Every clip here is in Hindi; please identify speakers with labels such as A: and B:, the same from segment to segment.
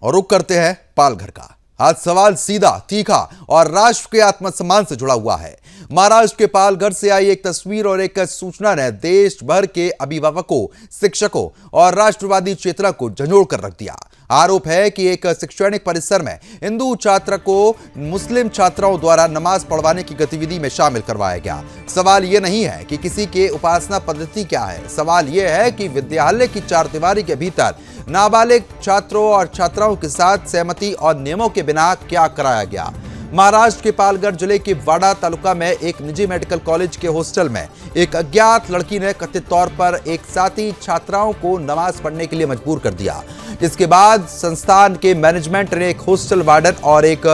A: और रुख करते हैं पालघर का। आज सवाल सीधा, तीखा और राष्ट्र के आत्मसम्मान से जुड़ा हुआ है। महाराष्ट्र के पालघर से आई एक तस्वीर और एक सूचना ने देश भर के अभिभावकों, शिक्षकों और राष्ट्रवादी चेतना को झंझोड़ कर रख दिया। आरोप है कि एक शैक्षणिक परिसर में हिंदू छात्र को मुस्लिम छात्राओं द्वारा नमाज पढ़वाने की गतिविधि में शामिल करवाया गया। सवाल यह नहीं है कि किसी के उपासना पद्धति क्या है, सवाल यह है कि विद्यालय की चारदीवारी के भीतर नाबालिग छात्रों और छात्राओं के साथ सहमति और नियमों के बिना क्या कराया गया। महाराष्ट्र के पालघर जिले के वाड़ा तालुका में एक निजी मेडिकल कॉलेज के हॉस्टल में एक अज्ञात लड़की ने कथित तौर पर एक साथी छात्राओं को नमाज पढ़ने के लिए मजबूर कर दिया, जिसके बाद संस्थान के मैनेजमेंट ने एक हॉस्टल वार्डन और एक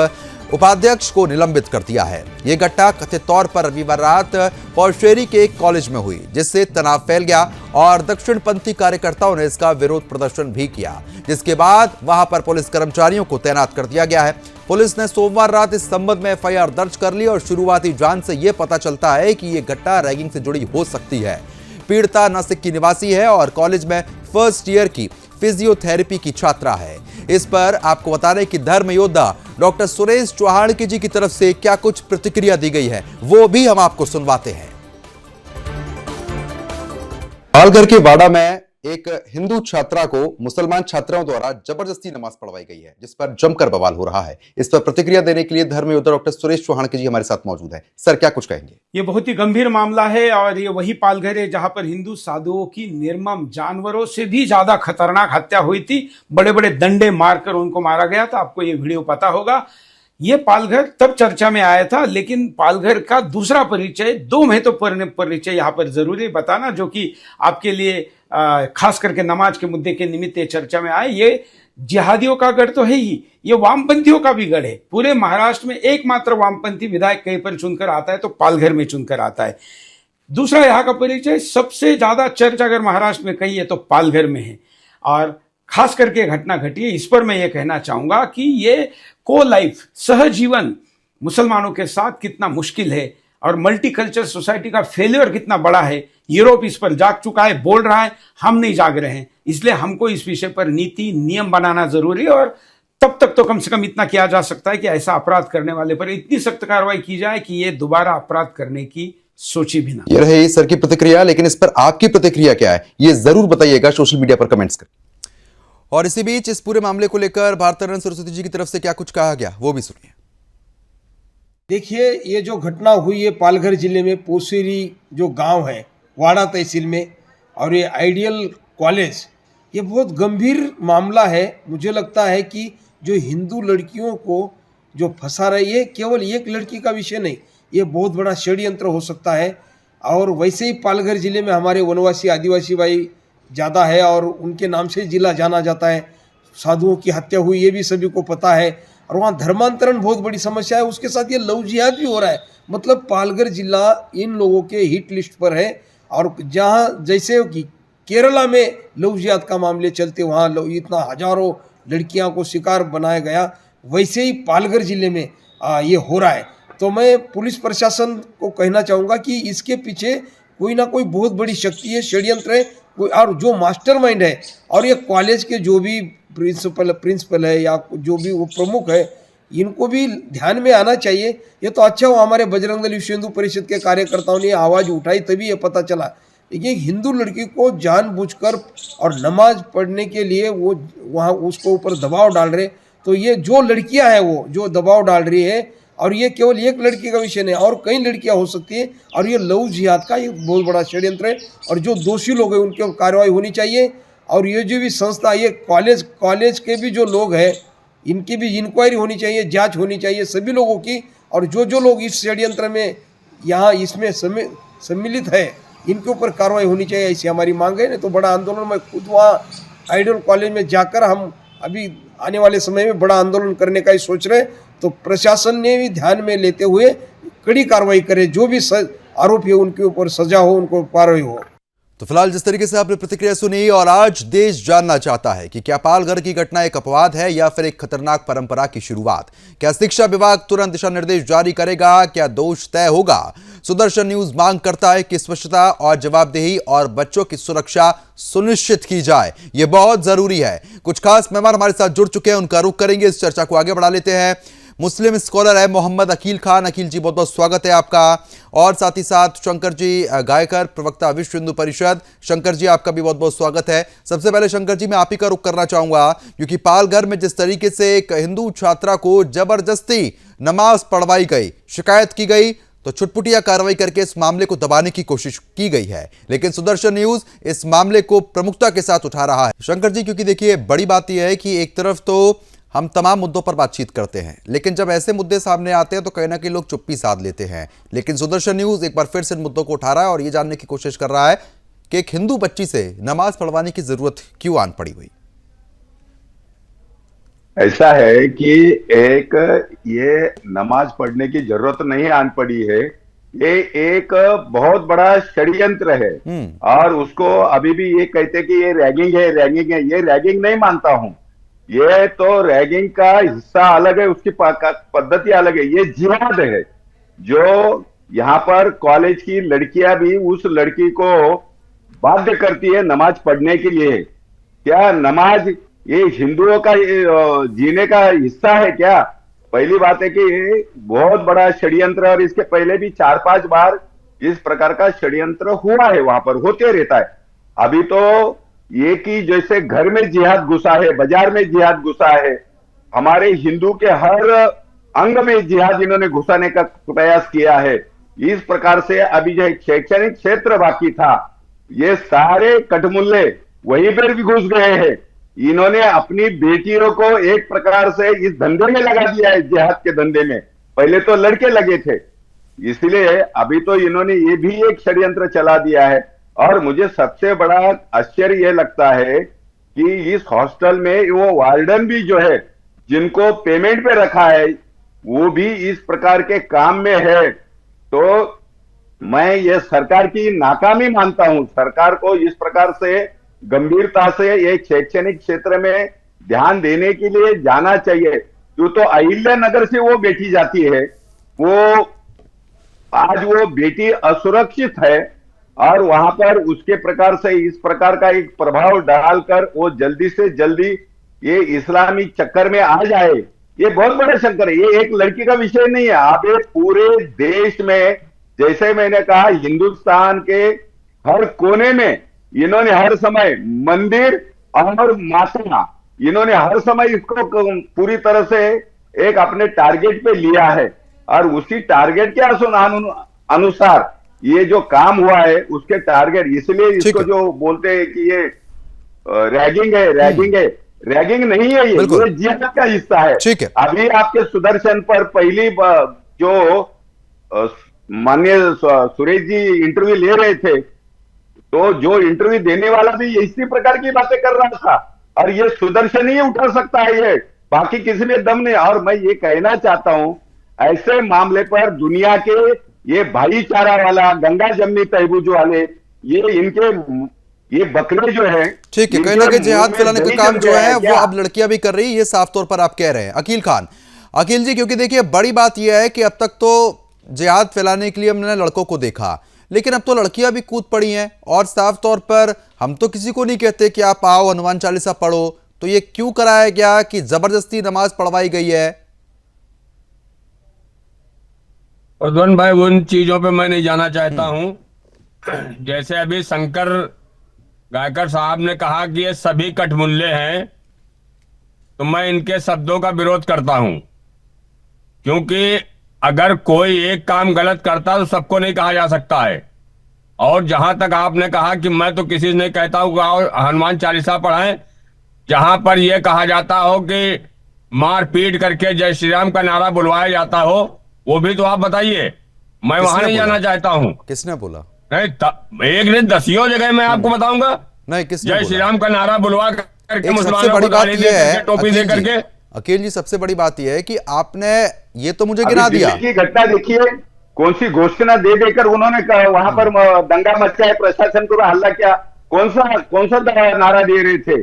A: उपाध्यक्ष को निलंबित कर दिया है। यह घटना कथित तौर पर रविवार रात पौशेरी के एक कॉलेज में हुई, जिससे तनाव फैल गया और दक्षिणपंथी कार्यकर्ताओं ने इसका विरोध प्रदर्शन भी किया, जिसके बाद वहां पर पुलिस कर्मचारियों को तैनात कर दिया गया है। पुलिस ने सोमवार रात इस संबंध में एफआईआर दर्ज कर ली और शुरुआती जांच से यह पता चलता है कि यह घटना रैगिंग से जुड़ी हो सकती है। पीड़िता नासिक की निवासी है और कॉलेज में फर्स्ट ईयर की फिजियोथेरेपी की छात्रा है। इस पर आपको बता दें कि धर्म योद्धा डॉक्टर सुरेश चौहान जी की तरफ से क्या कुछ प्रतिक्रिया दी गई है, वो भी हम आपको सुनवाते हैं। पालघर के वाड़ा में एक हिंदू छात्रा को मुसलमान छात्राओं द्वारा जबरदस्ती नमाज पढ़वाई गई है, जिस पर जमकर बवाल हो रहा है। इस पर प्रतिक्रिया देने के लिए धर्म योद्धा डॉक्टर सुरेश चौहान जी हमारे साथ मौजूद है। सर, क्या कुछ कहेंगे?
B: ये बहुत ही गंभीर मामला है और ये वही पालघर है जहां पर हिंदू साधुओं की निर्मम जानवरों से भी ज्यादा खतरनाक हत्या हुई थी। बड़े बड़े डंडे मारकर उनको मारा गया था। आपको ये वीडियो पता होगा। ये पालघर तब चर्चा में आया था, लेकिन पालघर का दूसरा परिचय, दो महत्वपूर्ण परिचय यहाँ पर जरूरी बताना, जो कि आपके लिए खास करके नमाज के मुद्दे के निमित्त चर्चा में आए। ये जिहादियों का गढ़ तो है ही, ये वामपंथियों का भी गढ़ है। पूरे महाराष्ट्र में एकमात्र वामपंथी विधायक कहीं पर चुनकर आता है तो पालघर में चुनकर आता है। दूसरा यहाँ का परिचय, सबसे ज्यादा चर्चा अगर महाराष्ट्र में कही है तो पालघर में है और खास करके घटना घटी है। इस पर मैं ये कहना चाहूंगा कि ये को लाइफ, सहजीवन मुसलमानों के साथ कितना मुश्किल है और मल्टीकल्चर सोसाइटी का फेलियर कितना बड़ा है। यूरोप इस पर जाग चुका है, बोल रहा है, हम नहीं जाग रहे हैं। इसलिए हमको इस विषय पर नीति नियम बनाना जरूरी है और तब तक तो कम से कम इतना किया जा सकता है कि ऐसा अपराध करने वाले पर इतनी सख्त कार्रवाई की जाए कि ये दोबारा अपराध करने की सोची भी ना।
A: ये रही सर की प्रतिक्रिया, लेकिन इस पर आपकी प्रतिक्रिया क्या है ये जरूर बताइएगा सोशल मीडिया पर कमेंट्स कर। और इसी बीच इस पूरे मामले को लेकर भारतीय सरस्वती जी की तरफ से क्या कुछ कहा गया वो भी सुनिए।
C: देखिए, ये जो घटना हुई है पालघर जिले में पोसेरी जो गांव है वाड़ा तहसील में, और ये आइडियल कॉलेज, ये बहुत गंभीर मामला है। मुझे लगता है कि जो हिंदू लड़कियों को जो फंसा रही है, केवल एक लड़की का विषय नहीं, ये बहुत बड़ा षड्यंत्र हो सकता है। और वैसे ही पालघर जिले में हमारे वनवासी आदिवासी भाई ज़्यादा है और उनके नाम से जिला जाना जाता है। साधुओं की हत्या हुई ये भी सभी को पता है और वहाँ धर्मांतरण बहुत बड़ी समस्या है। उसके साथ ये लव जिहाद भी हो रहा है। मतलब पालघर जिला इन लोगों के हिट लिस्ट पर है। और जहाँ जैसे कि केरला में लव जिहाद का मामले चलते, वहाँ इतना हजारों लड़कियाँ को शिकार बनाया गया, वैसे ही पालघर जिले में ये हो रहा है। तो मैं पुलिस प्रशासन को कहना चाहूँगा कि इसके पीछे कोई ना कोई बहुत बड़ी शक्ति है, षड्यंत्र है कोई, और जो मास्टरमाइंड है और ये कॉलेज के जो भी प्रिंसिपल है या जो भी वो प्रमुख है, इनको भी ध्यान में आना चाहिए। ये तो अच्छा हुआ हमारे बजरंगदल विश्व हिंदू परिषद के कार्यकर्ताओं ने आवाज़ उठाई, तभी ये पता चला। ये हिंदू लड़की को जानबूझकर और नमाज पढ़ने के लिए वो वहाँ उसको ऊपर दबाव डाल रहे। तो ये जो लड़कियाँ हैं वो जो दबाव डाल रही है, और ये केवल एक लड़की का विषय नहीं, और कई लड़कियां हो सकती हैं, और ये लव जिहाद का एक बहुत बड़ा षड्यंत्र है। और जो दोषी लोग हैं उनके कार्रवाई होनी चाहिए। और ये जो भी संस्था, ये कॉलेज के भी जो लोग हैं, इनकी भी इंक्वायरी होनी चाहिए, जांच होनी चाहिए सभी लोगों की। और जो लोग इस षड्यंत्र में यहाँ इसमें सम्मिलित है, इनके ऊपर कार्रवाई होनी चाहिए, ऐसी हमारी मांग है। नहीं तो बड़ा आंदोलन, मैं खुद वहाँ आइडियल कॉलेज में जाकर हम अभी आने वाले समय में बड़ा आंदोलन करने का ही सोच रहे। तो प्रशासन ने भी ध्यान में लेते हुए कड़ी कार्रवाई करे, जो भी आरोपी है उनके ऊपर सजा हो, उनको कार्रवाई हो।
A: तो फिलहाल जिस तरीके से आपने प्रतिक्रिया सुनी, और आज देश जानना चाहता है कि क्या पालघर की घटना एक अपवाद है या फिर एक खतरनाक परंपरा की शुरुआत। क्या शिक्षा विभाग तुरंत दिशा निर्देश जारी करेगा? क्या दोष तय होगा? सुदर्शन न्यूज मांग करता है कि स्पष्टता और जवाबदेही और बच्चों की सुरक्षा सुनिश्चित की जाए। यह बहुत जरूरी है। कुछ खास मेहमान हमारे साथ जुड़ चुके हैं, उनका रुख करेंगे। इस चर्चा को आगे बढ़ा लेते हैं। मुस्लिम स्कॉलर है मोहम्मद अकील खान। अकील जी, बहुत बहुत स्वागत है आपका। और साथ ही साथ शंकर जी गायकर, प्रवक्ता विश्व हिंदू परिषद। शंकर जी, आपका भी बहुत बहुत स्वागत है। सबसे पहले शंकर जी, मैं आप ही का रुख करना चाहूंगा, क्योंकि पालघर में जिस तरीके से एक हिंदू छात्रा को जबरदस्ती नमाज पढ़वाई गई, शिकायत की गई, तो छुटपुटिया कार्रवाई करके इस मामले को दबाने की कोशिश की गई है, लेकिन सुदर्शन न्यूज इस मामले को प्रमुखता के साथ उठा रहा है। शंकर जी, क्योंकि देखिए बड़ी बात यह है कि एक तरफ तो हम तमाम मुद्दों पर बातचीत करते हैं, लेकिन जब ऐसे मुद्दे सामने आते हैं तो कहीं ना कहीं लोग चुप्पी साध लेते हैं। लेकिन सुदर्शन न्यूज एक बार फिर से इन मुद्दों को उठा रहा है और ये जानने की कोशिश कर रहा है कि एक हिंदू बच्ची से नमाज पढ़वाने की जरूरत क्यों आन पड़ी हुई।
D: ऐसा है कि ये नमाज पढ़ने की जरूरत नहीं आन पड़ी है, ये एक बहुत बड़ा षड्यंत्र है। और उसको अभी भी ये कहते कि ये रैगिंग है, रैगिंग है। ये रैगिंग नहीं मानता हूं। ये तो रैगिंग का हिस्सा अलग है, उसकी पद्धति अलग है। ये जिहाद है। जो यहाँ पर कॉलेज की लड़कियां भी उस लड़की को बाध्य करती है नमाज पढ़ने के लिए। क्या नमाज ये हिंदुओं का जीने का हिस्सा है क्या? पहली बात है कि ये बहुत बड़ा षड्यंत्र, और इसके पहले भी 4-5 बार इस प्रकार का षड्यंत्र हुआ है, वहां पर होते रहता है। अभी तो ये कि जैसे घर में जिहाद घुसा है, बाजार में जिहाद घुसा है, हमारे हिंदू के हर अंग में जिहाद इन्होंने घुसाने का प्रयास किया है। इस प्रकार से अभी जो शैक्षणिक क्षेत्र बाकी था, ये सारे कटमुल्ले वहीं पर भी घुस गए हैं। इन्होंने अपनी बेटियों को एक प्रकार से इस धंधे में लगा दिया है, जिहाद के धंधे में। पहले तो लड़के लगे थे, इसलिए अभी तो इन्होंने ये भी एक षड्यंत्र चला दिया है। और मुझे सबसे बड़ा आश्चर्य यह लगता है कि इस हॉस्टल में वो वार्डन भी जो है, जिनको पेमेंट पे रखा है, वो भी इस प्रकार के काम में है। तो मैं ये सरकार की नाकामी मानता हूं। सरकार को इस प्रकार से गंभीरता से एक शैक्षणिक क्षेत्र में ध्यान देने के लिए जाना चाहिए। क्यों तो अहिल्या नगर से वो बेटी जाती है, वो आज वो बेटी असुरक्षित है, और वहां पर उसके प्रकार से इस प्रकार का एक प्रभाव डालकर वो जल्दी से जल्दी ये इस्लामी चक्कर में आ जाए, ये बहुत बड़ा शंकर है। ये एक लड़की का विषय नहीं है। आप ये पूरे देश में, जैसे मैंने कहा, हिंदुस्तान के हर कोने में इन्होंने हर समय मंदिर और माता, इन्होंने हर समय इसको पूरी तरह से एक अपने टारगेट पे लिया है, और उसी टारगेट के अनुसार ये जो काम हुआ है, उसके टारगेट, इसलिए इसको जो बोलते हैं कि ये रैगिंग है, रैगिंग है, रैगिंग नहीं है। ये जिहाद का हिस्सा है। अभी आपके सुदर्शन पर पहली जो माननीय सुरेश जी इंटरव्यू ले रहे थे, तो जो इंटरव्यू देने वाला भी इसी प्रकार की बातें कर रहा था, और ये सुदर्शन ही उठा सकता है, ये बाकी किसी में दम नहीं। और मैं ये कहना चाहता हूं, ऐसे मामले पर दुनिया के ये भाईचारा वाला, गंगा जमनी तहबूज वाले, ये बकरे जो है,
A: ठीक है, कहीं ना कहीं जिहाद फैलाने का काम जो है वो अब लड़कियां भी कर रही है, ये साफ तौर पर आप कह रहे हैं। अकील खान, अकील जी, क्योंकि देखिए बड़ी बात यह है कि अब तक तो जिहाद फैलाने के लिए हमने लड़कों को देखा, लेकिन अब तो लड़कियां भी कूद पड़ी हैं। और साफ तौर पर हम तो किसी को नहीं कहते कि आप आओ हनुमान चालीसा पढ़ो, तो ये क्यों कराया गया कि जबरदस्ती नमाज पढ़वाई गई है?
E: प्रद्वन भाई, उन चीजों पे मैं नहीं जाना चाहता हूं। जैसे अभी शंकर गायकर साहब ने कहा कि ये सभी कठमुल्ले हैं, तो मैं इनके शब्दों का विरोध करता हूं, क्योंकि अगर कोई एक काम गलत करता तो सबको नहीं कहा जा सकता है। और जहां तक आपने कहा कि मैं तो किसी से नहीं कहता हूं और हनुमान चालीसा पढ़ाएं, जहां पर यह कहा जाता हो कि मार पीट करके जय श्री राम का नारा बुलवाया जाता हो, वो भी तो आप बताइए। मैं वहां नहीं जाना चाहता हूं।
A: किसने बोला?
E: नहीं, एक ने 10 जगह मैं आपको बताऊंगा।
A: नहीं, किसने
E: जय श्री राम का नारा बुलवा करके
A: मुसलमानों को गाली दे करके, टोपी दे करके। अकील जी, सबसे बड़ी बात यह है कि आपने ये तो मुझे गिना दिया
D: की घटना देखिए, कौन सी घोषणा दे देकर उन्होंने वहां पर दंगा मचाया, प्रशासन को हल्ला किया। कौन सा नारा दे रहे थे?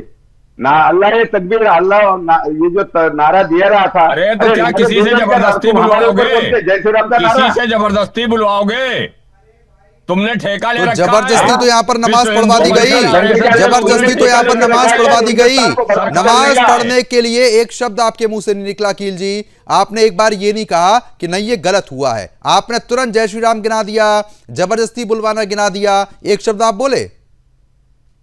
D: ना अल्लाह तकबीर अल्लाह ये जो नारा दिया रहा था।
E: अरे तो क्या
D: हमारे
E: किसी से
D: दुश्मन क्या
E: जबरदस्ती
D: आपको हमारे ऊपर
E: बुलवाओगे?
D: बोलते जय श्री राम का
E: किसी
D: नारा?
E: से जबरदस्ती बुलवाओगे? तुमने ठेका ले
A: तो
E: रखा
A: जबरदस्ती
E: है।
A: तो यहाँ पर नमाज
E: विश्व
A: पढ़वा दी
E: हिंदू
A: गई,
E: परिषद
A: जबरदस्ती तो यहाँ पर नमाज पढ़वा दी गई।
D: सरकार
A: नमाज
D: ने
A: पढ़ने के लिए एक शब्द आपके मुंह से नहीं निकला अकील जी। आपने एक बार ये नहीं कहा कि नहीं ये गलत हुआ है, आपने तुरंत जय श्री राम गिना दिया, जबरदस्ती बुलवाना गिना दिया, एक शब्द आप बोले।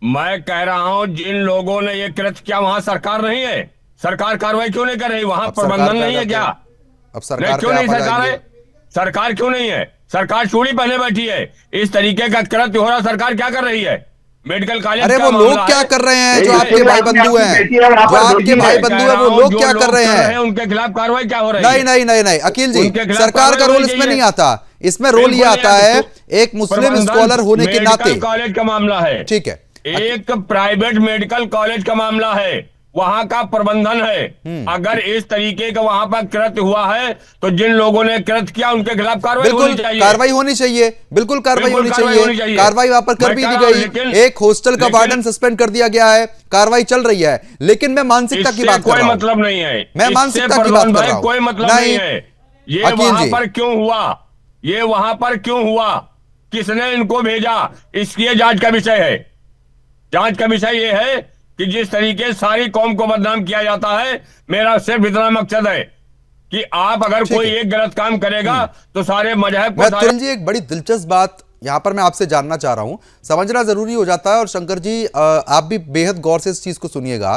E: मैं कह रहा हूं जिन लोगों ने ये कृत्य किया वहां सरकार नहीं है, सरकार कार्रवाई क्यों नहीं कर रही? वहां
A: अब सरकार
E: प्रबंधन
A: क्या
E: नहीं है
A: करते
E: क्या?
A: हैं? अब
E: नहीं,
A: सरकार
E: क्यों
A: पे
E: नहीं
A: आप आ
E: सरकार
A: जाएंगे।
E: है? सरकार क्यों नहीं है? सरकार चूड़ी पहने बैठी है। इस तरीके का कृत्य हो रहा, सरकार क्या कर रही है? मेडिकल कॉलेज
A: अरे
E: का
A: वो लोग
E: मामला
A: क्या
E: है।
A: कर रहे हैं जो
D: नहीं,
A: आपके
D: इसलिए
A: भाई
D: आपने
A: बंधु
D: अपनी
A: हैं,
D: बेटी है वहां
A: जो
D: पर
A: आपके
D: भेजी
A: भाई
D: है।
A: बंधु
E: कह
A: है
E: रहा
A: वो
E: हूं,
A: लोग
E: जो
A: क्या कर रहे हैं?
E: उनके खिलाफ कार्रवाई क्या हो रही
A: नहीं
E: है?
A: नहीं नहीं नहीं अकील जी,
E: उनके खिलाफ
A: सरकार का
E: कार्रवाई
A: रोल
E: होनी
A: इसमें
E: चाहिए।
A: नहीं आता। इसमें रोल ये
E: बिल्कुल
A: आता
E: नहीं
A: है
E: आता।
A: एक मुस्लिम
E: प्रबंधन
A: स्कॉलर होने के नाते।
E: मेडिकल कॉलेज का मामला है,
A: ठीक है,
E: एक प्राइवेट मेडिकल कॉलेज का मामला है, वहां का प्रबंधन है। अगर इस तरीके का वहां पर कृत्य हुआ है तो जिन लोगों ने कृत्य किया उनके खिलाफ कार्रवाई होनी
A: बिल्कुल
E: चाहिए।
A: कार्रवाई होनी चाहिए, बिल्कुल कार्रवाई
E: बिल्कुल
A: होनी
E: कार्रवाई होनी
A: चाहिए।
E: चाहिए।
A: कार्रवाई वहां पर कर
E: मैं
A: भी
E: कह
A: दी
E: रहा हूं,
A: गई,
E: लेकिन-
A: एक हॉस्टल का
E: लेकिन-
A: वार्डन सस्पेंड कर दिया गया है, कार्रवाई चल रही है। लेकिन मैं मानसिकता की
E: इससे
A: बात कर
E: कोई
A: रहा हूं,
E: मतलब नहीं है।
A: मैं
E: इससे
A: मानसिकता की बात
E: प्रधान
A: कर
E: भाई
A: रहा हूं।
E: कोई मतलब नहीं है। ये
A: अकील
E: वहां
A: जी,
E: पर क्यों हुआ, ये वहां पर क्यों हुआ, किसने इनको भेजा, इसकी जांच का विषय है। जांच का विषय ये है कि जिस तरीके से सारी कौम को बदनाम किया जाता है, मेरा सिर्फ इतना मकसद है कि आप अगर
A: ठीक
E: कोई
A: है।
E: एक गलत काम करेगा तो सारे मजहब को
A: मैं तुरंत जी एक बड़ी दिलचस्प बात यहां पर मैं आपसे जानना चाह रहा हूं, समझना जरूरी हो जाता है। और शंकर जी आप भी बेहद गौर से इस चीज को सुनिएगा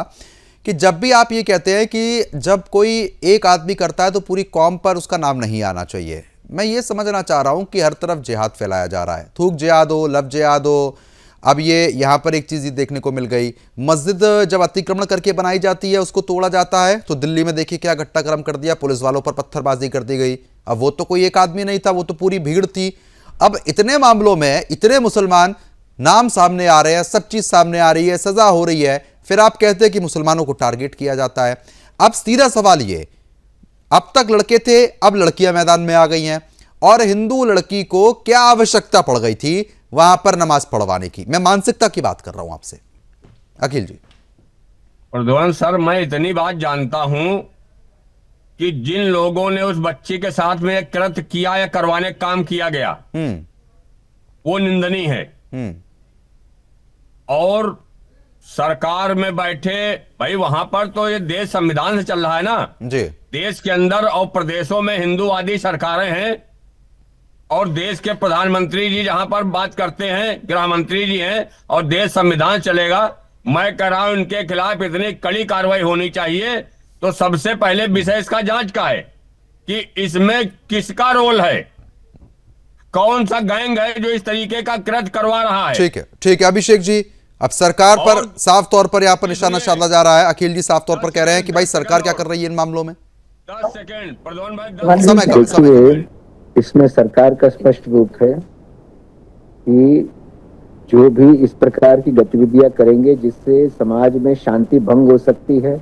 A: कि जब भी आप ये कहते हैं कि जब कोई एक आदमी करता है तो पूरी कौम पर उसका नाम नहीं आना चाहिए, मैं ये समझना चाह रहा हूं कि हर तरफ जिहाद फैलाया जा रहा है, थूक जिहाद हो, लव जिहाद हो। अब ये यहाँ पर एक चीज़ देखने को मिल गई, मस्जिद जब अतिक्रमण करके बनाई जाती है उसको तोड़ा जाता है, तो दिल्ली में देखिए क्या घटनाक्रम कर दिया, पुलिस वालों पर पत्थरबाजी कर दी गई। अब वो तो कोई एक आदमी नहीं था, वो तो पूरी भीड़ थी। अब इतने मामलों में इतने मुसलमान नाम सामने आ रहे हैं, सब चीज़ सामने आ रही है, सज़ा हो रही है, फिर आप कहते हैं कि मुसलमानों को टारगेट किया जाता है। अब सीधा सवाल ये, अब तक लड़के थे, अब लड़कियां मैदान में आ गई हैं, और हिंदू लड़की को क्या आवश्यकता पड़ गई थी वहां पर नमाज पढ़वाने की? मैं मानसिकता की बात कर रहा हूं आपसे अखिल जी।
E: प्रद्वंद सर, मैं इतनी बात जानता हूं कि जिन लोगों ने उस बच्ची के साथ में एक कृत्य किया या करवाने का काम किया गया वो निंदनीय है। और सरकार में बैठे भाई, वहां पर तो ये देश संविधान से चल रहा है ना
A: जी।
E: देश के अंदर और प्रदेशों में हिंदूवादी सरकारें हैं, और देश के प्रधानमंत्री जी जहां पर बात करते हैं, गृह मंत्री जी हैं, और देश संविधान चलेगा। मैं कह रहा हूं इनके खिलाफ इतनी कड़ी कार्रवाई होनी चाहिए। तो सबसे पहले विषय इसका जांच का है कि इसमें किसका रोल है, कौन सा गैंग है जो इस तरीके का कृत्य करवा रहा है।
A: ठीक है अभिषेक जी, अब सरकार पर साफ तौर पर यहां पर निशाना साधा जा रहा है। अखिल जी साफ तौर पर कह रहे हैं कि भाई सरकार क्या कर रही है इन मामलों में।
E: 10 सेकेंड प्रधान भाई,
A: समय कम, समय
F: देखिए, इसमें सरकार का स्पष्ट रूप है कि जो भी इस प्रकार की गतिविधियां करेंगे जिससे समाज में शांति भंग हो सकती है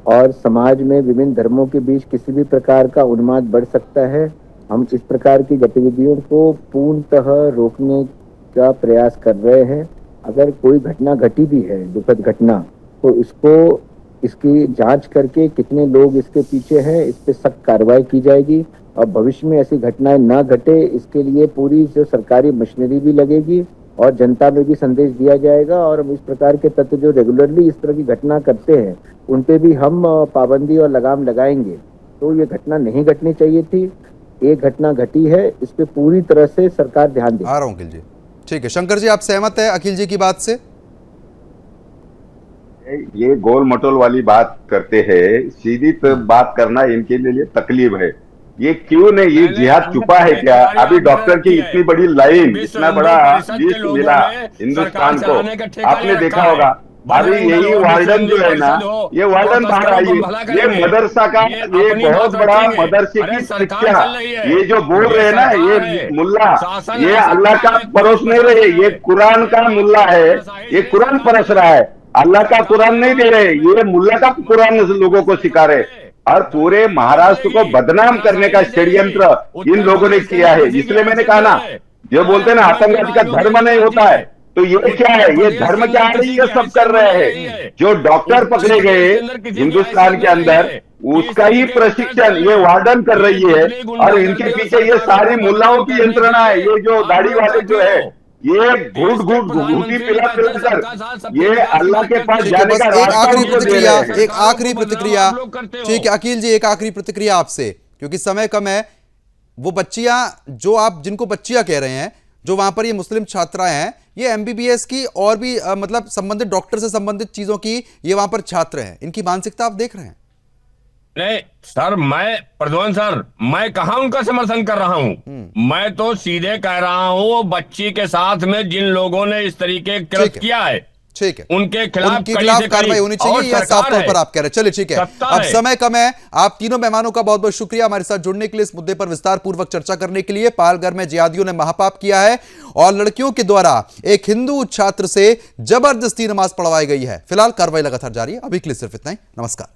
F: और समाज में विभिन्न धर्मों के बीच किसी भी प्रकार का उन्माद बढ़ सकता है, हम इस प्रकार की गतिविधियों को पूर्णतः रोकने का प्रयास कर रहे हैं। अगर कोई घटना घटी भी है, दुखद घटना, तो इसकी जांच करके कितने लोग इसके पीछे हैं, इस पे सख्त कार्रवाई की जाएगी। और भविष्य में ऐसी घटनाएं ना घटे, इसके लिए पूरी जो सरकारी मशीनरी भी लगेगी और जनता में भी संदेश दिया जाएगा। और हम इस प्रकार के तत्व जो रेगुलरली इस तरह की घटना करते हैं उन पे भी हम पाबंदी और लगाम लगाएंगे। तो ये घटना नहीं घटनी चाहिए थी, एक घटना घटी है, इस पे पूरी तरह से सरकार ध्यान दे।
A: आ रहा हूं अखिल जी। ठीक है शंकर जी, आप सहमत है अखिल जी की बात से?
D: ये गोल मटोल वाली बात करते हैं, सीधी तो बात करना इनके लिए तकलीफ है। ये क्यों नहीं, ये जिहाद छुपा है क्या? अभी डॉक्टर की इतनी बड़ी लाइन, इतना बड़ा लिस्ट मिला हिंदुस्तान को, आपने देखा होगा। अभी यही वार्डन जो है ना, ये वार्डन बाहर आई, ये मदरसा का, ये बहुत बड़ा मदरसे की शिक्षा, ये जो बोल रहे हैं ना, ये मुल्ला, ये अल्लाह का परोस नहीं रहे, ये कुरान का मुल्ला है, ये कुरान परोस रहा है, अल्लाह का कुरान नहीं दे रहे, ये मुल्ला का कुरान लोगों को सिखा रहे। और पूरे महाराष्ट्र को बदनाम करने का षड्यंत्र इन लोगों ने किया है। इसलिए मैंने कहा ना, जो बोलते हैं ना आतंकवादी का धर्म नहीं होता है, तो ये क्या है, ये धर्म क्या है, ये सब कर रहे हैं। जो डॉक्टर पकड़े गए हिंदुस्तान के अंदर, उसका ही प्रशिक्षण ये वार्डन कर रही है, और इनके पीछे ये सारी मुल्लाओं की यंत्रणा है। ये जो दाढ़ी वाले जो है, ये घूटी पिला कर ये अल्लाह के पास
A: ठीक है,
D: जाने
A: बस
D: का
A: एक
D: रास्ता
A: आखिरी
D: उनको दे
A: प्रतिक्रिया,
D: रहे हैं।
A: एक आखिरी प्रतिक्रिया। ठीक है अकील जी, एक आखिरी प्रतिक्रिया आपसे, क्योंकि समय कम है। वो बच्चियां जो आप जिनको बच्चियां कह रहे हैं, जो वहां पर ये मुस्लिम छात्राएं हैं, ये एमबीबीएस की और भी मतलब संबंधित डॉक्टर से संबंधित चीजों की ये वहां पर छात्र हैं, इनकी मानसिकता आप देख रहे हैं?
E: नहीं सर, मैं प्रद्युमन सर, मैं कहाँ उनका समर्थन कर रहा हूँ। मैं तो सीधे कह रहा हूँ, वो बच्ची के साथ में जिन लोगों ने इस तरीके कृत्य किया है,
A: ठीक है,
E: उनके खिलाफ
A: उनके खिलाफ कार्रवाई होनी चाहिए, यह साफ तौर पर आप कह रहे हैं। चलिए ठीक है, अब समय कम है। आप तीनों मेहमानों का बहुत बहुत शुक्रिया हमारे साथ जुड़ने के लिए, इस मुद्दे पर विस्तार पूर्वक चर्चा करने के लिए। पालघर में जिहादियों ने महापाप किया है और लड़कियों के द्वारा एक हिंदू छात्र से जबरदस्ती नमाज पढ़वाई गई है। फिलहाल कार्रवाई लगातार जारी है। अभी के लिए सिर्फ इतना ही। नमस्कार।